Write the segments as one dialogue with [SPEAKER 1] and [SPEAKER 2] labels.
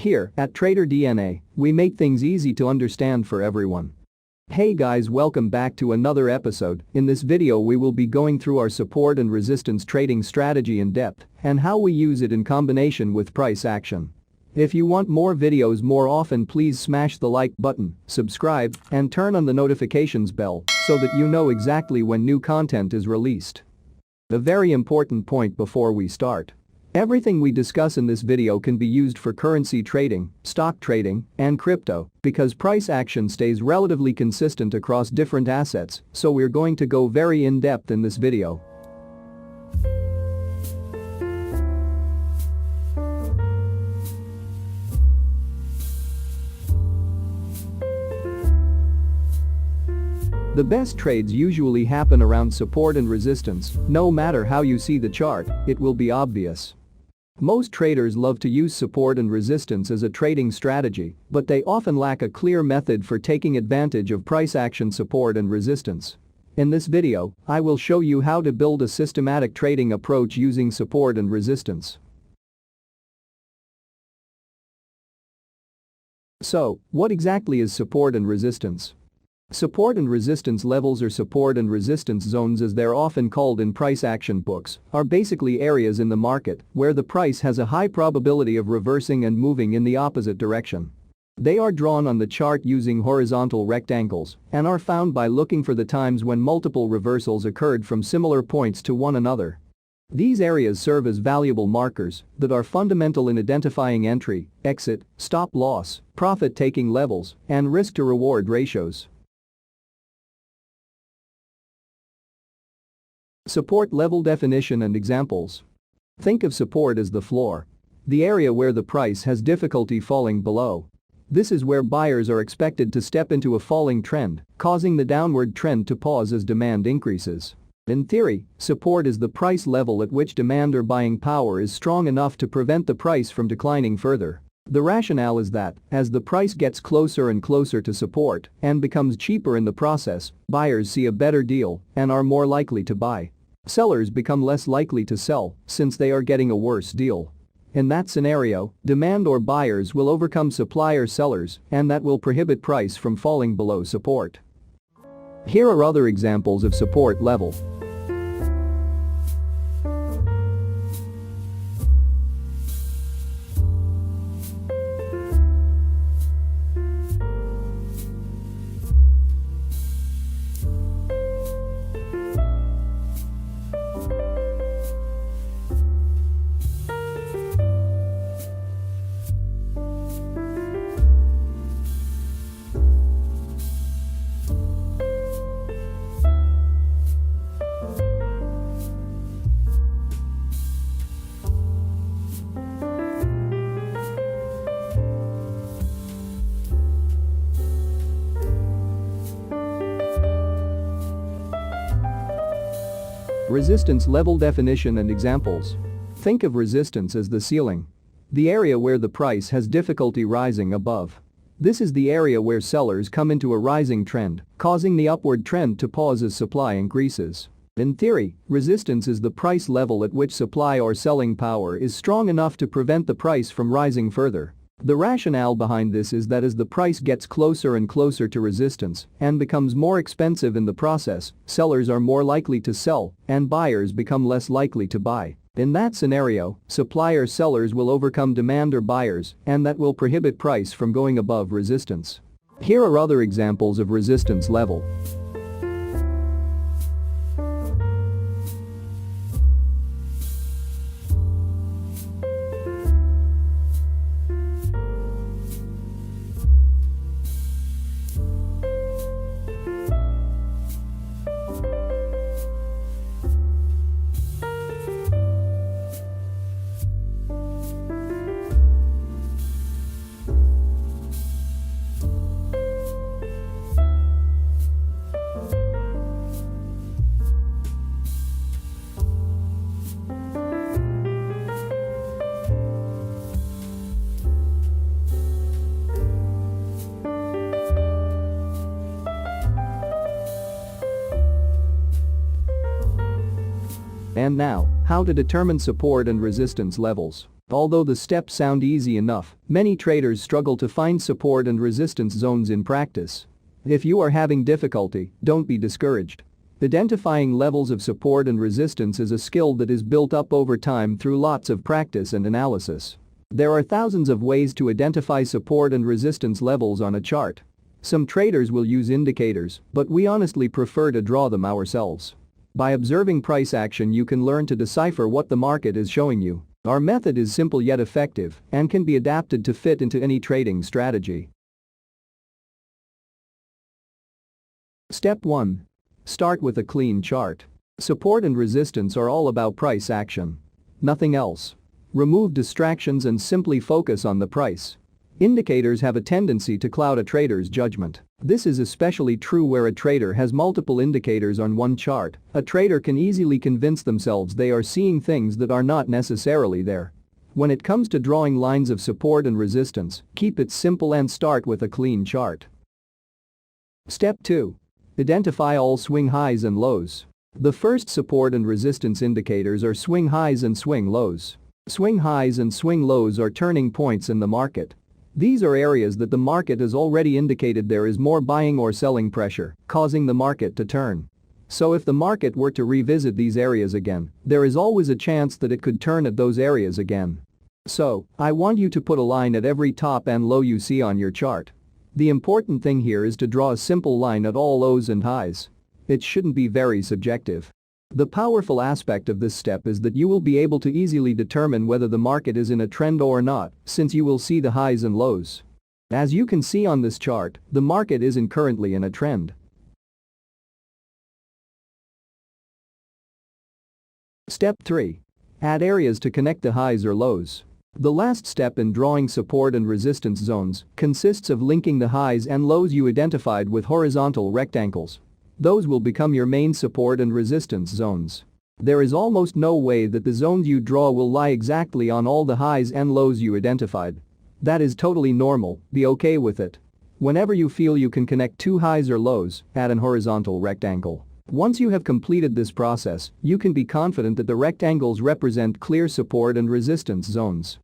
[SPEAKER 1] Here, at Trader DNA, we make things easy to understand for everyone. Hey guys, welcome back to another episode. In this video we will be going through our support and resistance trading strategy in depth and how we use it in combination with price action. If you want more videos more often, please smash the like button, subscribe, and turn on the notifications bell so that you know exactly when new content is released. A very important point before we start. Everything we discuss in this video can be used for currency trading, stock trading, and crypto because price action stays relatively consistent across different assets, so we're going to go very in-depth in this video. The best trades usually happen around support and resistance. No matter how you see the chart, it will be obvious. Most traders love to use support and resistance as a trading strategy, but they often lack a clear method for taking advantage of price action support and resistance. In this video, I will show you how to build a systematic trading approach using support and resistance. So, what exactly is support and resistance? Support and resistance levels, or support and resistance zones as they're often called in price action books, are basically areas in the market where the price has a high probability of reversing and moving in the opposite direction. They are drawn on the chart using horizontal rectangles and are found by looking for the times when multiple reversals occurred from similar points to one another. These areas serve as valuable markers that are fundamental in identifying entry, exit, stop loss, profit-taking levels, and risk-to-reward ratios. Support level definition and examples. Think of support as the floor. The area where the price has difficulty falling below. This is where buyers are expected to step into a falling trend, causing the downward trend to pause as demand increases. In theory, support is the price level at which demand or buying power is strong enough to prevent the price from declining further. The rationale is that, as the price gets closer and closer to support and becomes cheaper in the process, buyers see a better deal and are more likely to buy. Sellers become less likely to sell since they are getting a worse deal. In that scenario, demand or buyers will overcome supply or sellers, and that will prohibit price from falling below support. Here are other examples of support level. Resistance level definition and examples. Think of resistance as the ceiling. The area where the price has difficulty rising above. This is the area where sellers come into a rising trend, causing the upward trend to pause as supply increases. In theory, resistance is the price level at which supply or selling power is strong enough to prevent the price from rising further. The rationale behind this is that as the price gets closer and closer to resistance and becomes more expensive in the process, sellers are more likely to sell and buyers become less likely to buy. In that scenario, supply or sellers will overcome demand or buyers, and that will prohibit price from going above resistance. Here are other examples of resistance level. And now, how to determine support and resistance levels. Although the steps sound easy enough, many traders struggle to find support and resistance zones in practice. If you are having difficulty, don't be discouraged. Identifying levels of support and resistance is a skill that is built up over time through lots of practice and analysis. There are thousands of ways to identify support and resistance levels on a chart. Some traders will use indicators, but we honestly prefer to draw them ourselves. By observing price action, you can learn to decipher what the market is showing you. Our method is simple yet effective and can be adapted to fit into any trading strategy. Step 1. Start with a clean chart. Support and resistance are all about price action. Nothing else. Remove distractions and simply focus on the price. Indicators have a tendency to cloud a trader's judgment. This is especially true where a trader has multiple indicators on one chart. A trader can easily convince themselves they are seeing things that are not necessarily there. When it comes to drawing lines of support and resistance, keep it simple and start with a clean chart. Step 2. Identify all swing highs and lows. The first support and resistance indicators are swing highs and swing lows. Swing highs and swing lows are turning points in the market. These are areas that the market has already indicated there is more buying or selling pressure, causing the market to turn. So if the market were to revisit these areas again, there is always a chance that it could turn at those areas again. So, I want you to put a line at every top and low you see on your chart. The important thing here is to draw a simple line at all lows and highs. It shouldn't be very subjective. The powerful aspect of this step is that you will be able to easily determine whether the market is in a trend or not, since you will see the highs and lows. As you can see on this chart, the market isn't currently in a trend. Step 3. Add areas to connect the highs or lows. The last step in drawing support and resistance zones consists of linking the highs and lows you identified with horizontal rectangles. Those will become your main support and resistance zones. There is almost no way that the zones you draw will lie exactly on all the highs and lows you identified. That is totally normal, be okay with it. Whenever you feel you can connect two highs or lows, add an horizontal rectangle. Once you have completed this process, you can be confident that the rectangles represent clear support and resistance zones.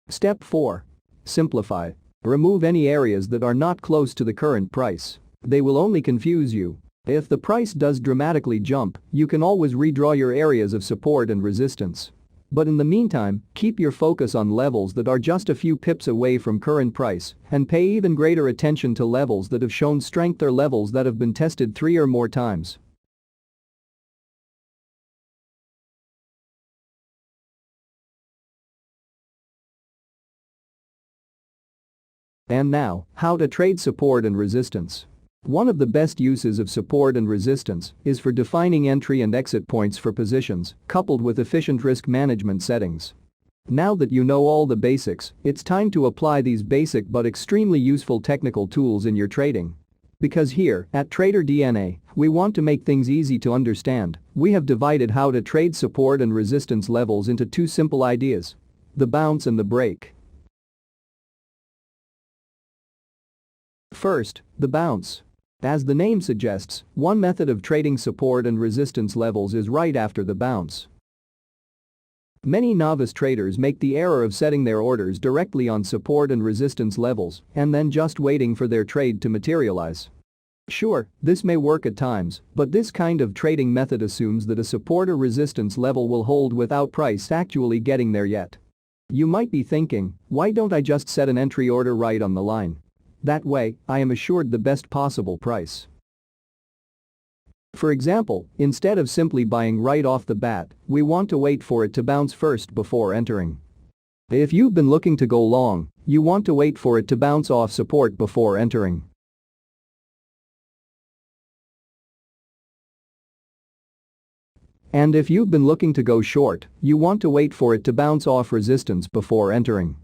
[SPEAKER 1] Step 4. Simplify. Remove any areas that are not close to the current price. They will only confuse you. If the price does dramatically jump, you can always redraw your areas of support and resistance. But in the meantime, keep your focus on levels that are just a few pips away from current price and pay even greater attention to levels that have shown strength or levels that have been tested 3 or more times. And now, how to trade support and resistance. One of the best uses of support and resistance is for defining entry and exit points for positions, coupled with efficient risk management settings. Now that you know all the basics, it's time to apply these basic but extremely useful technical tools in your trading. Because here, at Trader DNA, we want to make things easy to understand, we have divided how to trade support and resistance levels into two simple ideas: the bounce and the break. First, the bounce. As the name suggests, one method of trading support and resistance levels is right after the bounce. Many novice traders make the error of setting their orders directly on support and resistance levels and then just waiting for their trade to materialize. Sure, this may work at times, but this kind of trading method assumes that a support or resistance level will hold without price actually getting there yet. You might be thinking, why don't I just set an entry order right on the line? That way, I am assured the best possible price. For example, instead of simply buying right off the bat, we want to wait for it to bounce first before entering. If you've been looking to go long, you want to wait for it to bounce off support before entering. And if you've been looking to go short, you want to wait for it to bounce off resistance before entering.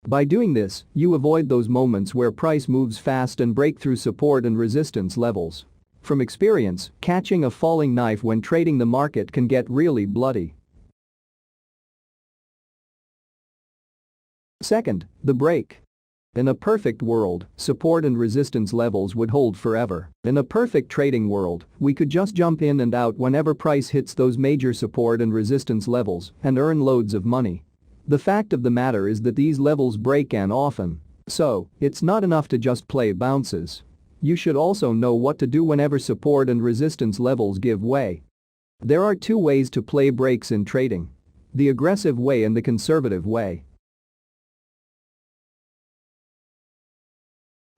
[SPEAKER 1] By doing this, you avoid those moments where price moves fast and break through support and resistance levels. From experience, catching a falling knife when trading the market can get really bloody. Second, the break. In a perfect world, support and resistance levels would hold forever. In a perfect trading world, we could just jump in and out whenever price hits those major support and resistance levels and earn loads of money. The fact of the matter is that these levels break and often. So, it's not enough to just play bounces. You should also know what to do whenever support and resistance levels give way. There are two ways to play breaks in trading: the aggressive way and the conservative way.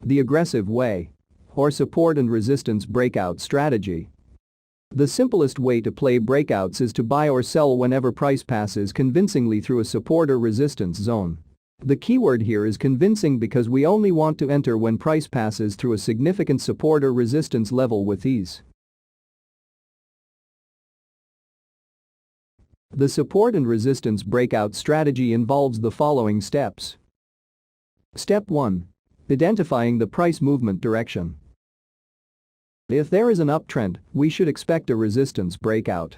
[SPEAKER 1] The aggressive way, or support and resistance breakout strategy. The simplest way to play breakouts is to buy or sell whenever price passes convincingly through a support or resistance zone. The keyword here is convincing because we only want to enter when price passes through a significant support or resistance level with ease. The support and resistance breakout strategy involves the following steps. Step 1. Identifying the price movement direction. If there is an uptrend, we should expect a resistance breakout.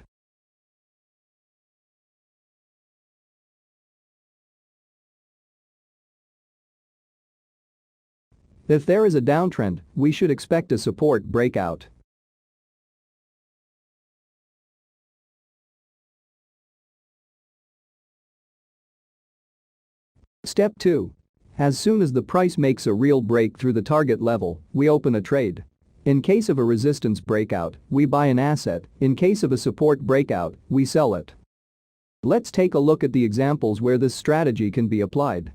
[SPEAKER 1] If there is a downtrend, we should expect a support breakout. Step 2. As soon as the price makes a real break through the target level, we open a trade. In case of a resistance breakout, we buy an asset. In case of a support breakout, we sell it. Let's take a look at the examples where this strategy can be applied.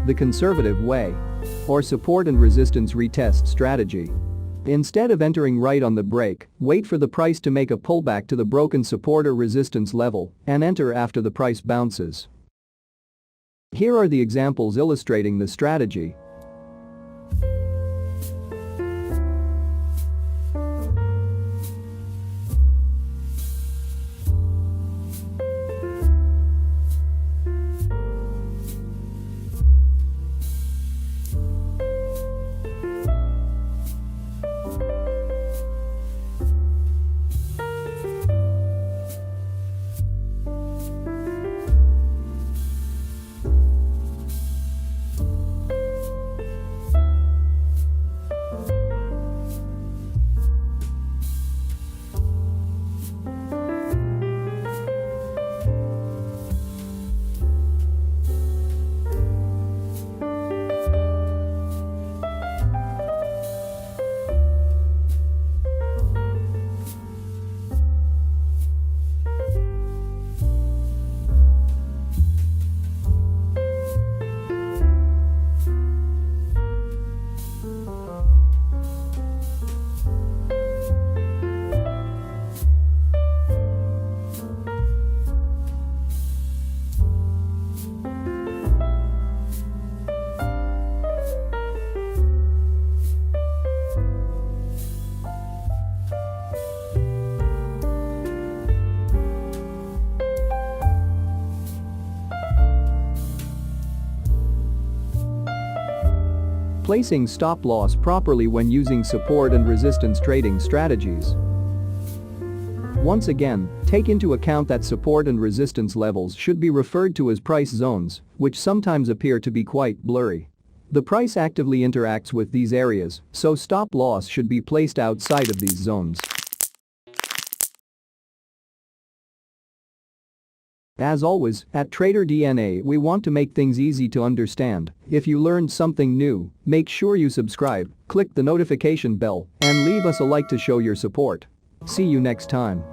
[SPEAKER 1] The conservative way, or support and resistance retest strategy. Instead of entering right on the break, wait for the price to make a pullback to the broken support or resistance level and enter after the price bounces. Here are the examples illustrating the strategy. Placing stop loss properly when using support and resistance trading strategies. Once again, take into account that support and resistance levels should be referred to as price zones, which sometimes appear to be quite blurry. The price actively interacts with these areas, so stop loss should be placed outside of these zones. As always, at Trader DNA we want to make things easy to understand. If you learned something new, make sure you subscribe, click the notification bell, and leave us a like to show your support. See you next time.